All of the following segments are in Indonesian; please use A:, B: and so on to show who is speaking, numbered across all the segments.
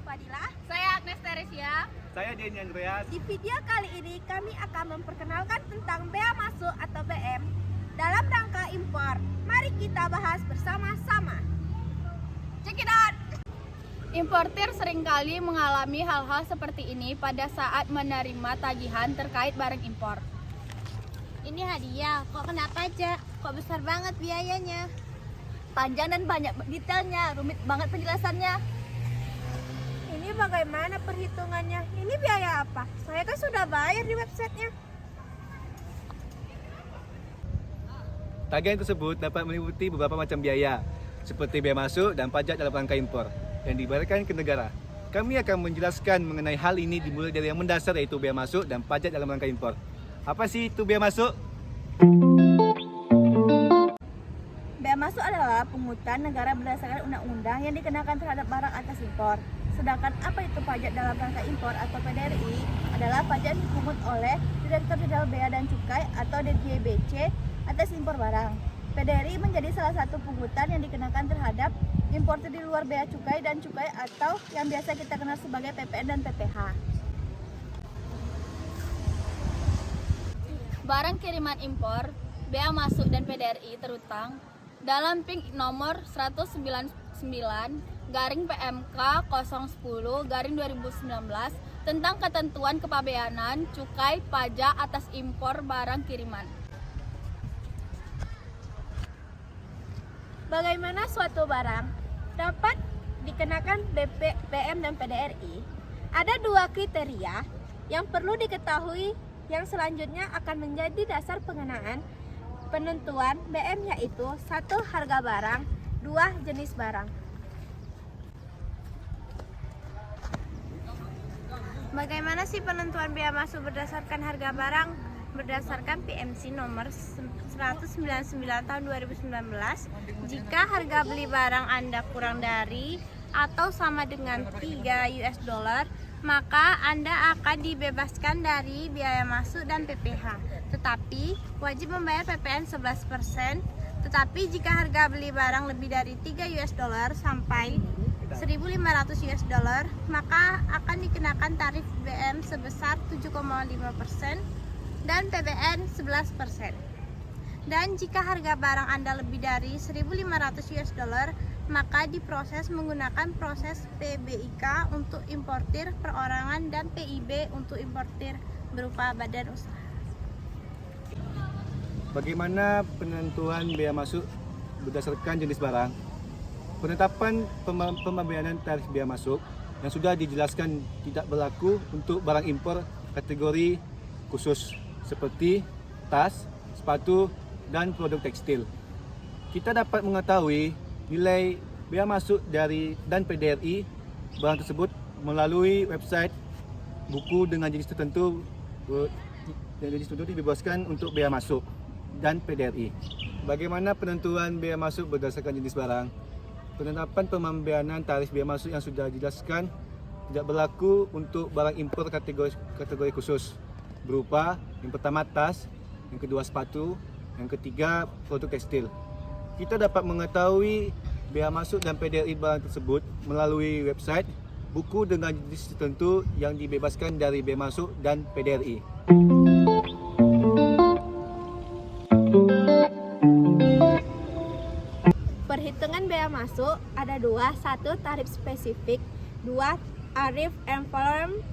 A: Fadila.
B: Saya Agnes Teresia.
C: Saya Denny Andreas.
A: Di video kali ini kami akan memperkenalkan tentang bea masuk atau BM dalam rangka impor. Mari kita bahas bersama-sama.
B: Check it out. Importir seringkali mengalami hal-hal seperti ini pada saat menerima tagihan terkait barang impor.
A: Ini hadiah, kok kena pajak? Kok besar banget biayanya?
B: Panjang dan banyak detailnya, rumit banget penjelasannya.
A: Ini bagaimana perhitungannya? Ini biaya apa? Saya kan sudah bayar di websitenya.
C: Tagihan tersebut dapat meliputi beberapa macam biaya, seperti biaya masuk dan pajak dalam rangka impor yang dibayarkan ke negara. Kami akan menjelaskan mengenai hal ini dimulai dari yang mendasar, yaitu biaya masuk dan pajak dalam rangka impor. Apa sih itu biaya masuk?
A: Bea masuk adalah pungutan negara berdasarkan undang-undang yang dikenakan terhadap barang atas impor. Sedangkan apa itu pajak dalam rangka impor atau PDRI adalah pajak yang dipungut oleh Direktur Jenderal Bea dan Cukai atau DJBC atas impor barang. PDRI menjadi salah satu pungutan yang dikenakan terhadap importer di luar bea cukai dan cukai atau yang biasa kita kenal sebagai PPN dan PPH.
B: Barang kiriman impor, bea masuk dan PDRI terutang dalam PIK nomor 199/PMK 010/2019 tentang ketentuan kepabeanan cukai pajak atas impor barang kiriman.
A: Bagaimana suatu barang dapat dikenakan BM dan PDRI? Ada dua kriteria yang perlu diketahui yang selanjutnya akan menjadi dasar pengenaan penentuan BM, yaitu 1. Harga barang, 2. Jenis barang. Bagaimana sih penentuan bea masuk berdasarkan harga barang? Berdasarkan PMC nomor 199 tahun 2019, jika harga beli barang Anda kurang dari atau sama dengan 3 US dollar, maka Anda akan dibebaskan dari biaya masuk dan PPH. Tetapi wajib membayar PPN 11%. Tetapi jika harga beli barang lebih dari 3 US dollar sampai 1.500 US dollar, maka akan dikenakan tarif BM sebesar 7,5% dan PPN 11%. Dan jika harga barang Anda lebih dari 1.500 US dollar, maka diproses menggunakan proses PBIK untuk importir perorangan dan PIB untuk importir berupa badan usaha.
C: Bagaimana penentuan bea masuk berdasarkan jenis barang? Penetapan pembayaran tarif bea masuk yang sudah dijelaskan tidak berlaku untuk barang impor kategori khusus seperti tas, sepatu, dan produk tekstil. Kita dapat mengetahui nilai bea masuk dan PDRI barang tersebut melalui website buku dengan jenis tertentu dibebaskan untuk bea masuk dan PDRI. Bagaimana penentuan bea masuk berdasarkan jenis barang? Penetapan pembayaran tarif bea masuk yang sudah dijelaskan tidak berlaku untuk barang impor kategori khusus berupa yang pertama tas, yang kedua sepatu, yang ketiga produk tekstil. Kita dapat mengetahui bea masuk dan PDRI barang tersebut melalui website buku dengan jenis tertentu yang dibebaskan dari bea masuk dan PDRI.
A: Perhitungan bea masuk ada dua, 1. Tarif spesifik, 2. Arif and Farm.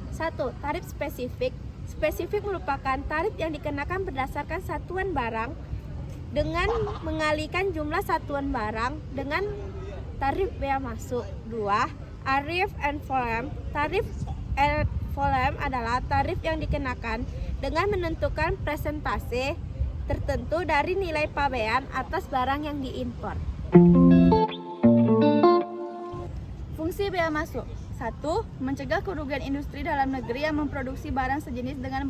A: 1. Tarif spesifik. Spesifik merupakan tarif yang dikenakan berdasarkan satuan barang dengan mengalihkan jumlah satuan barang dengan tarif bea masuk. 2. Arif and Farm. Tarif and Farm adalah tarif yang dikenakan dengan menentukan persentase tertentu dari nilai pabean atas barang yang diimpor. Fungsi bea masuk: 1. Mencegah kerugian industri dalam negeri yang memproduksi barang sejenis dengan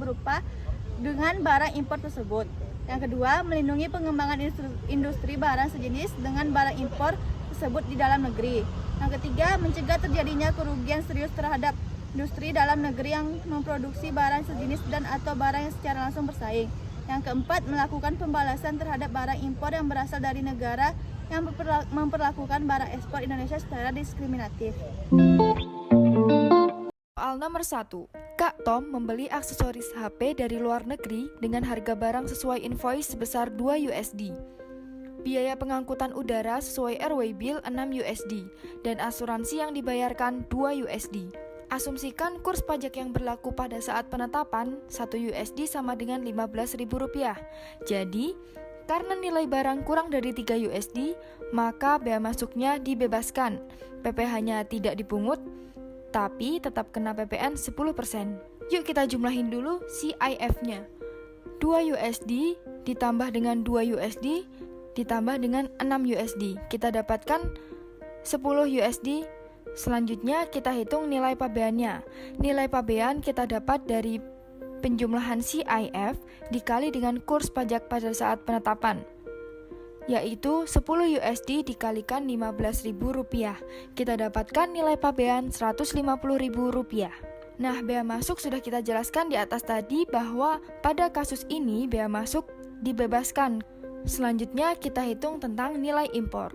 A: barang impor tersebut. Yang kedua, melindungi pengembangan industri barang sejenis dengan barang impor tersebut di dalam negeri. Yang ketiga, mencegah terjadinya kerugian serius terhadap industri dalam negeri yang memproduksi barang sejenis dan atau barang yang secara langsung bersaing. Yang keempat, melakukan pembalasan terhadap barang impor yang berasal dari negara yang memperlakukan barang ekspor Indonesia secara diskriminatif.
D: Soal nomor 1. Kak Tom membeli aksesoris HP dari luar negeri dengan harga barang sesuai invoice sebesar 2 USD. Biaya pengangkutan udara sesuai airway bill 6 USD dan asuransi yang dibayarkan 2 USD. Asumsikan kurs pajak yang berlaku pada saat penetapan 1 USD sama dengan Rp15.000. Jadi, karena nilai barang kurang dari 3 USD, maka bea masuknya dibebaskan. PPh-nya tidak dipungut, tapi tetap kena PPN 10%. Yuk kita jumlahin dulu CIF-nya. 2 USD ditambah dengan 2 USD ditambah dengan 6 USD. Kita dapatkan 10 USD. Selanjutnya kita hitung nilai pabeannya. Nilai pabean kita dapat dari penjumlahan CIF dikali dengan kurs pajak pada saat penetapan, yaitu 10 USD dikalikan Rp15.000. Kita dapatkan nilai pabean Rp150.000. Nah, bea masuk sudah kita jelaskan di atas tadi bahwa pada kasus ini bea masuk dibebaskan. Selanjutnya kita hitung tentang nilai impor.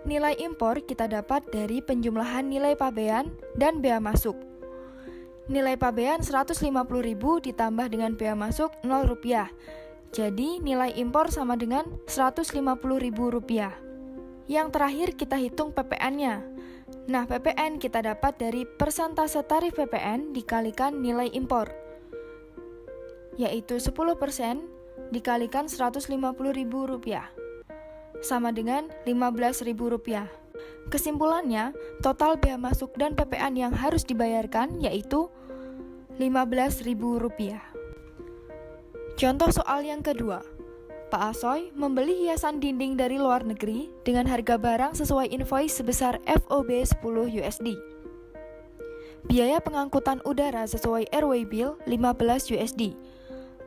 D: Nilai impor kita dapat dari penjumlahan nilai pabean dan bea masuk. Nilai pabean Rp150.000 ditambah dengan bea masuk Rp0. Jadi nilai impor sama dengan Rp150.000. Yang terakhir kita hitung PPN-nya. Nah, PPN kita dapat dari persentase tarif PPN dikalikan nilai impor, yaitu 10% dikalikan Rp150.000 sama dengan Rp15.000. Kesimpulannya, total bea masuk dan PPN yang harus dibayarkan yaitu Rp15.000. Contoh soal yang kedua. Pak Asoy membeli hiasan dinding dari luar negeri dengan harga barang sesuai invoice sebesar FOB 10 USD. Biaya pengangkutan udara sesuai airway bill 15 USD.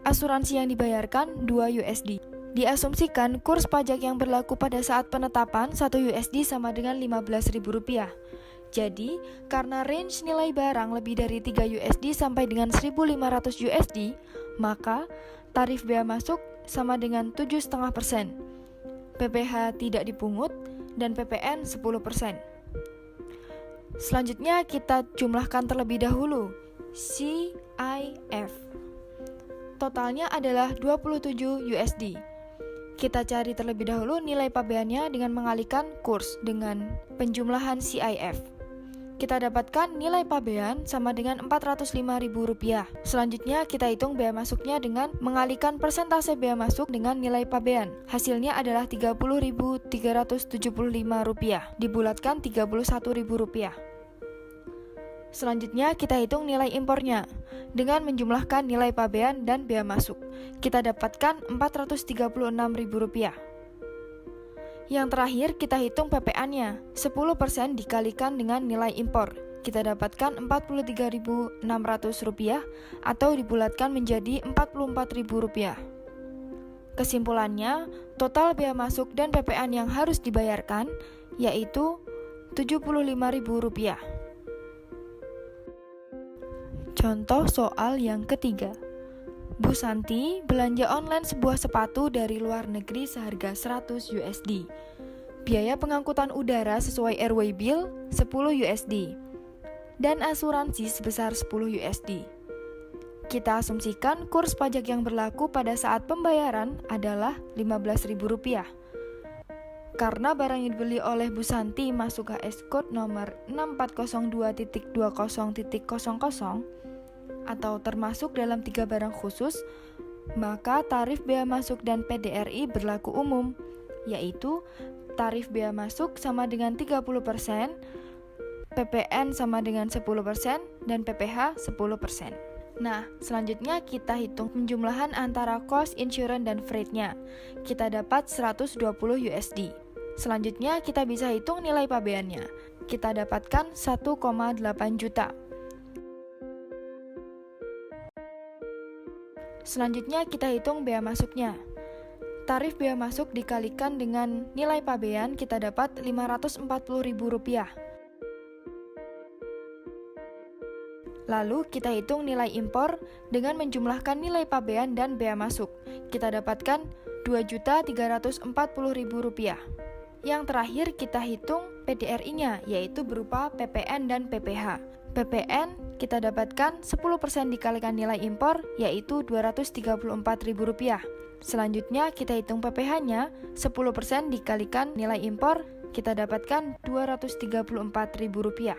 D: Asuransi yang dibayarkan 2 USD. Diasumsikan kurs pajak yang berlaku pada saat penetapan 1 USD sama dengan Rp15.000. Jadi, karena range nilai barang lebih dari 3 USD sampai dengan 1.500 USD, maka tarif bea masuk sama dengan 7,5%. PPh tidak dipungut dan PPN 10%. Selanjutnya kita jumlahkan terlebih dahulu CIF. Totalnya adalah 27 USD. Kita cari terlebih dahulu nilai pabeannya dengan mengalihkan kurs dengan penjumlahan CIF. Kita dapatkan nilai pabean sama dengan Rp405.000. Selanjutnya kita hitung bea masuknya dengan mengalihkan persentase bea masuk dengan nilai pabean. Hasilnya adalah Rp30.375, dibulatkan Rp31.000. Selanjutnya kita hitung nilai impornya dengan menjumlahkan nilai pabean dan bea masuk. Kita dapatkan Rp436.000. Yang terakhir kita hitung PPN-nya. 10% dikalikan dengan nilai impor. Kita dapatkan Rp43.600 atau dibulatkan menjadi Rp44.000. Kesimpulannya, total bea masuk dan PPN yang harus dibayarkan yaitu Rp75.000. Contoh soal yang ketiga. Bu Santi belanja online sebuah sepatu dari luar negeri seharga 100 USD. Biaya pengangkutan udara sesuai airway bill 10 USD. Dan asuransi sebesar 10 USD. Kita asumsikan kurs pajak yang berlaku pada saat pembayaran adalah Rp15.000. Karena barang yang dibeli oleh Bu Santi masuk HS Code nomor 6402.20.00 atau termasuk dalam 3 barang khusus, maka tarif bea masuk dan PDRI berlaku umum, yaitu tarif bea masuk sama dengan 30%, PPN sama dengan 10%, dan PPh 10%. Nah, selanjutnya kita hitung penjumlahan antara cost, insurance, dan freight-nya. Kita dapat 120 USD. Selanjutnya kita bisa hitung nilai pabeannya. Kita dapatkan 1,8 juta. Selanjutnya kita hitung bea masuknya. Tarif bea masuk dikalikan dengan nilai pabean kita dapat Rp540.000. Lalu kita hitung nilai impor dengan menjumlahkan nilai pabean dan bea masuk. Kita dapatkan Rp2.340.000. Yang terakhir kita hitung PDRI-nya, yaitu berupa PPN dan PPh. PPN kita dapatkan 10% dikalikan nilai impor, yaitu Rp234.000. Selanjutnya kita hitung PPh-nya, 10% dikalikan nilai impor, kita dapatkan Rp234.000.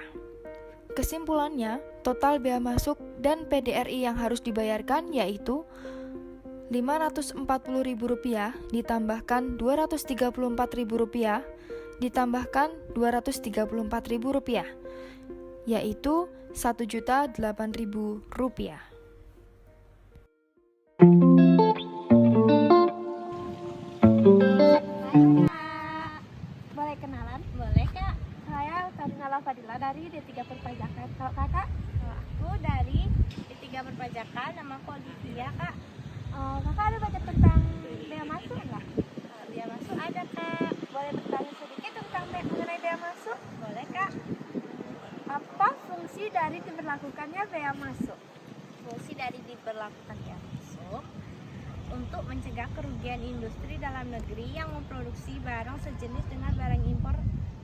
D: Kesimpulannya, total bea masuk dan PDRI yang harus dibayarkan yaitu Rp540.000 ditambahkan Rp234.000 ditambahkan Rp234.000, yaitu Rp1.008.000.
A: Boleh kenalan?
B: Boleh kak.
A: Saya Tarina Fadila dari D3 Perpajakan. Kalau kakak? Kalau aku dari D3 Perpajakan, nama aku Olivia kak. Kakak ada baca tentang bea masuk nggak? Bea masuk ada kak. Boleh bertanya sedikit tentang mengenai bea masuk? Boleh kak. Apa fungsi dari diberlakukannya bea masuk? Fungsi dari diberlakukan bea masuk untuk mencegah kerugian industri dalam negeri yang memproduksi barang sejenis dengan barang impor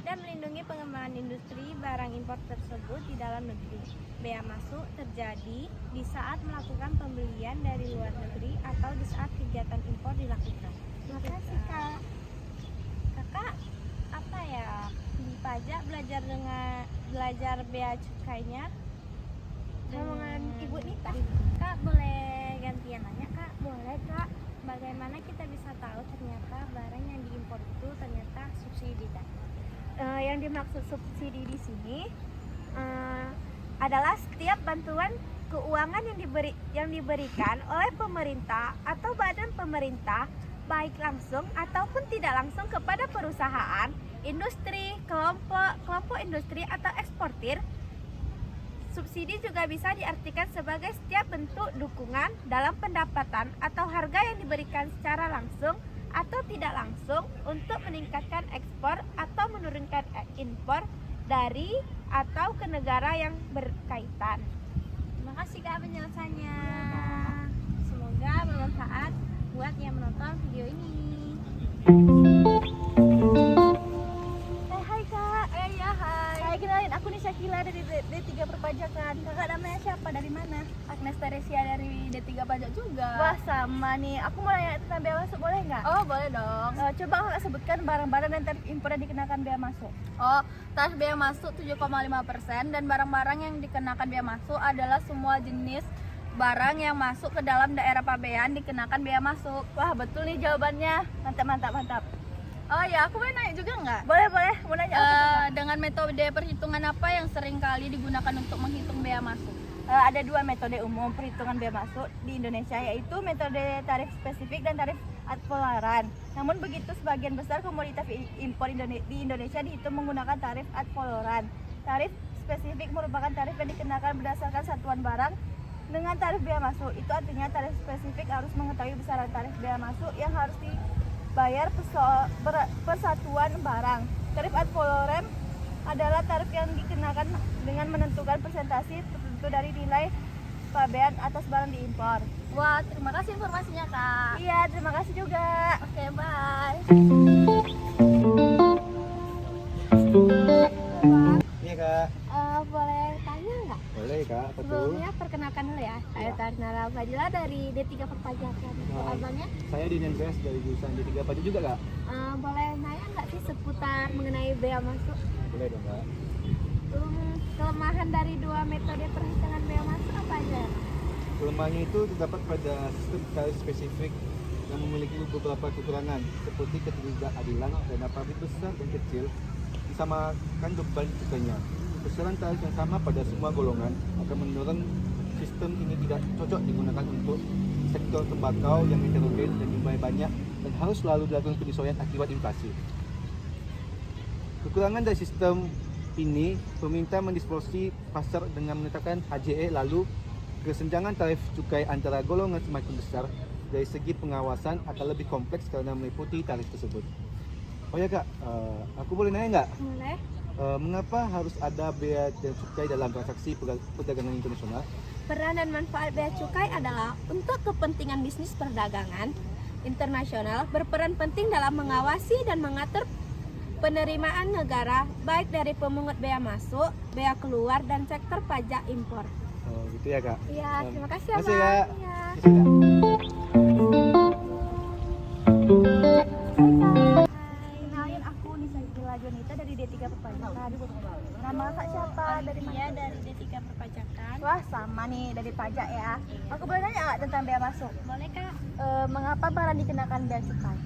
A: dan melindungi pengembangan industri barang impor tersebut di dalam negeri. Bea masuk terjadi di saat melakukan pembelian dari luar negeri atau di saat kegiatan impor dilakukan. Terima kasih kak. Kakak apa ya di pajak belajar bea cukainya dengan ibu Nita? Kak boleh gantian nanya kak? Boleh kak. Bagaimana kita bisa tahu ternyata barang yang diimpor itu ternyata subsidi kan? Yang dimaksud subsidi di sini adalah setiap bantuan keuangan yang diberikan oleh pemerintah atau badan pemerintah, baik langsung ataupun tidak langsung kepada perusahaan, industri, kelompok industri atau eksportir. Subsidi juga bisa diartikan sebagai setiap bentuk dukungan dalam pendapatan atau harga yang diberikan secara langsung atau tidak langsung untuk meningkatkan ekspor atau menurunkan impor dari atau ke negara yang berkaitan. Terima kasih kak penjelasannya. Semoga bermanfaat buat yang menonton video ini. Hai kak.
B: Ya hai.
A: Hai, kenalin aku nih Syakila dari D3 Perpajakan. Kakak namanya siapa? Dari mana?
B: Agnes Teresia dari D3 Pajak juga.
A: Wah sama nih. Aku mau nanya tentang bea masuk, boleh nggak?
B: Oh boleh dong.
A: Coba kakak sebutkan barang-barang dan tarif impor yang dikenakan bea masuk.
B: Oh, tarif bea masuk 7,5% dan barang-barang yang dikenakan bea masuk adalah semua jenis barang yang masuk ke dalam daerah pabean dikenakan bea masuk.
A: Wah betul nih jawabannya. Mantap.
B: Oh ya, aku mau nanya juga nggak?
A: Boleh. Mau nanya apa tuh, Kak?
B: Dengan metode perhitungan apa yang sering kali digunakan untuk menghitung bea masuk?
A: Ada dua metode umum perhitungan bea masuk di Indonesia, yaitu metode tarif spesifik dan tarif ad valorem. Namun begitu sebagian besar komoditas impor di Indonesia dihitung menggunakan tarif ad valorem. Tarif spesifik merupakan tarif yang dikenakan berdasarkan satuan barang dengan tarif bea masuk. Itu artinya tarif spesifik harus mengetahui besaran tarif bea masuk yang harus dibayar per satuan barang. Tarif ad valorem adalah tarif yang dikenakan dengan menentukan persentase tertentu dari nilai pabean atas barang diimpor.
B: Wah, terima kasih informasinya kak.
A: Iya, terima kasih juga.
B: Oke, bye.
C: Iya kak.
A: Boleh tanya nggak?
C: Boleh kak, apa tuh?
A: Sebelumnya perkenalkan dulu ya. Saya
C: Iya.
A: Tarina Fadila dari D3 Perpajakan.
C: Nah.
A: Abangnya
C: Saya di Nembes dari jurusan D3 Pajak juga kak?
A: boleh nanya nggak sih seputar mengenai bea masuk?
C: Boleh dong kak.
A: Kelemahan dari dua metode perhitungan bea masuk apa aja?
C: Kelemahannya itu terdapat pada sistem tarif spesifik yang memiliki beberapa kekurangan seperti ketidakadilan dana pabrik besar dan kecil disamakan beban cukainya. Besaran tarif yang sama pada semua golongan akan mendorong sistem ini tidak cocok digunakan untuk sektor tembakau yang heterogen dan jumlahnya banyak dan harus selalu dilakukan penyesuaian akibat inflasi. Kekurangan dari sistem ini, pemerintah mendistorsi pasar dengan menetapkan HJE, lalu kesenjangan tarif cukai antara golongan semakin besar. Dari segi pengawasan akan lebih kompleks karena meliputi tarif tersebut. Oh ya kak, aku boleh nanya nggak?
A: Boleh.
C: Mengapa harus ada bea dan cukai dalam transaksi perdagangan internasional?
A: Peran dan manfaat bea cukai adalah untuk kepentingan bisnis perdagangan internasional, berperan penting dalam mengawasi dan mengatur penerimaan negara baik dari pemungut bea masuk, bea keluar, dan sektor pajak impor.
C: Oh gitu ya kak.
A: Iya, terima kasih ya,
C: Makasih,
A: Bang.
C: Kak.
A: Iya.
C: Makasih, Kak.
B: Kenalin, aku Nisa Gila Jonita dari D3 Perpajakan. Nama kak siapa? Dari mana?
A: Iya, dari D3 Perpajakan.
B: Wah, sama nih dari pajak ya. Aku boleh nanya nggak tentang bea masuk?
A: Boleh Kak?
B: Mengapa barang dikenakan bea cukai?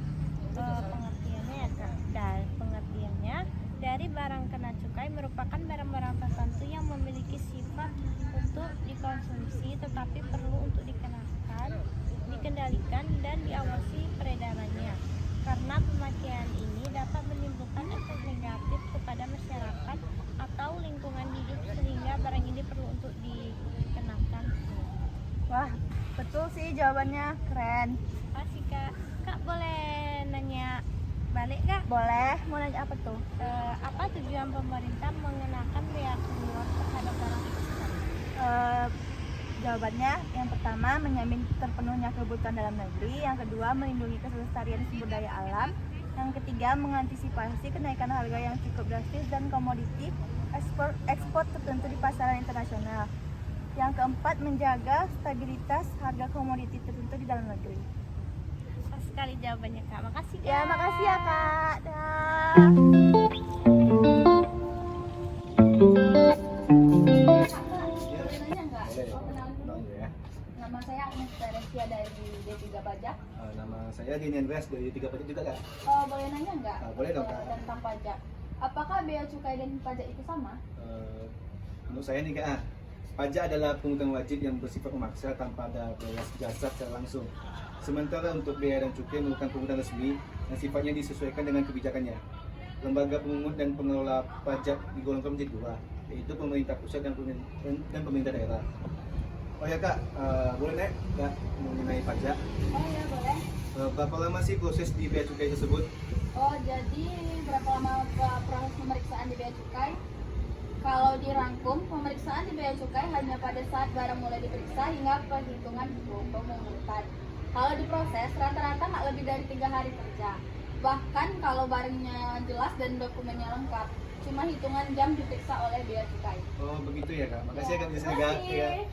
A: Pengertiannya ya Kak. Dan pengertiannya dari barang kena cukai merupakan barang-barang tertentu yang memiliki sifat untuk dikonsumsi tetapi perlu untuk dikenakan, dikendalikan, dan diawasi peredarannya. Karena pemakaian ini dapat menimbulkan efek negatif kepada masyarakat atau lingkungan hidup sehingga barang ini perlu untuk dikenakan.
B: Wah, betul sih jawabannya, keren.
A: Makasih Kak. Kak boleh nanya balik Kak?
B: Boleh, mau nanya apa tuh?
A: Apa tujuan pemerintah mengenakan bea keluar terhadap barang itu?
B: Jawabannya yang pertama menjamin terpenuhnya kebutuhan dalam negeri, yang kedua melindungi kelestarian sumber daya alam, yang ketiga mengantisipasi kenaikan harga yang cukup drastis dan komoditi ekspor tertentu di pasaran internasional, yang keempat menjaga stabilitas harga komoditi tertentu di dalam negeri.
A: Pas sekali jawabannya Kak. Makasih Kak.
B: Ya, makasih ya Kak. Dah.
C: Ya.
B: Nama saya Agnes Teresia dari D3 Pajak.
C: Nama saya Dini Andreas dari 3 Pajak juga kak.
B: Boleh nanya nggak?
C: Boleh dong, Kak.
B: Tentang pajak. Apakah bea cukai dan pajak itu sama?
C: Menurut saya nih kak, pajak adalah pungutan wajib yang bersifat memaksa tanpa ada balas jasa secara langsung. Sementara untuk bea dan cukai merupakan pungutan resmi yang sifatnya disesuaikan dengan kebijakannya. Lembaga pemungut dan pengelola pajak digolongkan menjadi dua, yaitu pemerintah pusat dan pemerintah daerah. Oh ya kak, boleh naik nggak mengenai pajak?
B: Oh iya boleh.
C: Berapa lama sih proses di bea cukai tersebut?
B: Oh jadi berapa lama proses pemeriksaan di bea cukai? Kalau dirangkum, pemeriksaan di bea cukai hanya pada saat barang mulai diperiksa hingga perhitungan pemungutan. Kalau diproses, rata-rata nggak lebih dari 3 hari kerja. Bahkan kalau barangnya jelas dan dokumennya lengkap, cuma hitungan jam diperiksa oleh bea cukai.
C: Oh begitu ya kak, makasih ya kak.
B: Terima kasih.
C: Ya.